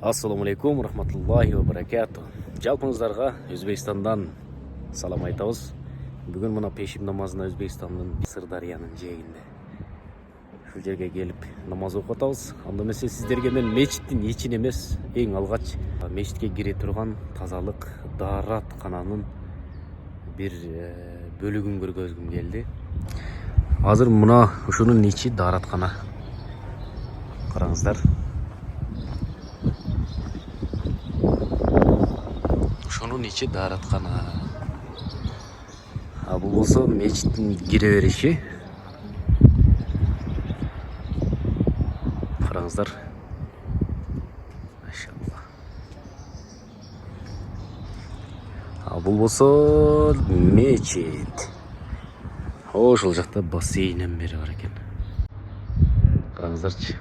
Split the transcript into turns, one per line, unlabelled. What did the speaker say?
Ассаламу алейкум, рахматуллахи ва баракату. Жалпыңыздарға Өзбекстандан салам айтабыз. Бүгін мына пешим намазына Өзбекстанның Сырдарияның жээгинде. Ушул жерге келип намаз окуп атабыз. Анда эмесе сиздерге мен мечиттин ичин эмес, эң алгач мечитке кире турган тазалык даараткананын бир бөлүгүн көргөзгүм келди. Азыр мына ушунун ичи даараткана. Караңыздар. Ушунун ичи даараткана. Бул болсо мечиттин кире бериши. Караңыздар. Машалла. Бул болсо мечит. Ошол жакта бассейнден бери бар экен. Караңыздарчы.